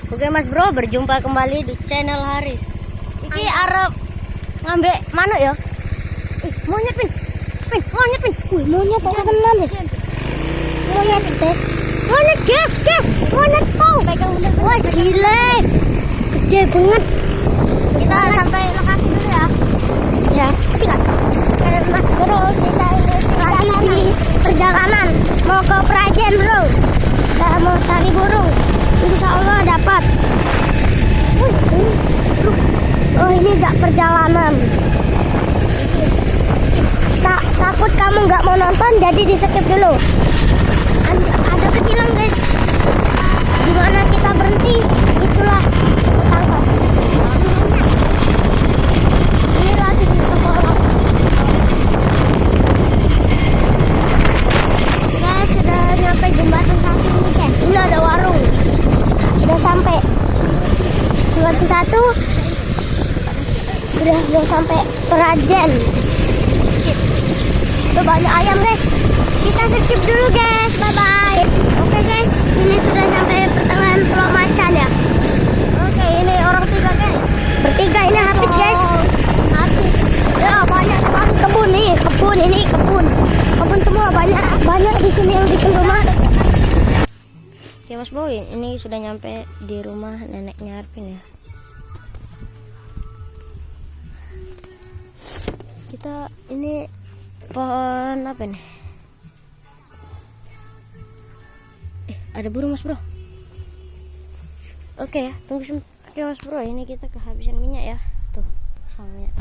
Oke Mas Bro, berjumpa kembali di channel Haris. Iki arep ngambek manuk ya? Monyet pin. Monyet pin. Wih, monyet kok tenan ya. Monyet, guys. Monyet, guys. Monyet tuh. Wah, gile. Gede banget. Kita sampai lokasi dulu ya. Ya, tidak. Karena Mas Bro, kita ini lagi di perjalanan mau ke Prajen, Bro. Kita mau cari burung. Insya Allah dapat. Oh, ini gak perjalanan. Takut kamu nggak mau nonton, jadi di skip dulu. Ada ketilang, guys. Dimana kita berhenti, itulah tangkap. Ini lagi di sekolah. Kita sudah nyampe jembatan satu ini, guys. Ini ada warung. Sudah sampai jembatan satu. Sudah sampai Prajen. Tuh banyak ayam, guys. Kita skip dulu, guys. Bye bye. Oke, guys, ini sudah nyampe pertengahan Pulau Macan ya. Oke, ini orang tiga, guys. Bertiga ini habis, guys. Habis. Ya, banyak sekali kebun nih. Kebun semua banyak di sini yang bikin rumah. Oke, Mas Boy, ini sudah nyampe di rumah neneknya Arvin ya. Kita ini pohon apa nih? Ada burung, Mas Bro. Oke ya, tunggu. Oke Mas Bro, ini kita kehabisan minyak ya. Tuh, sama minyak.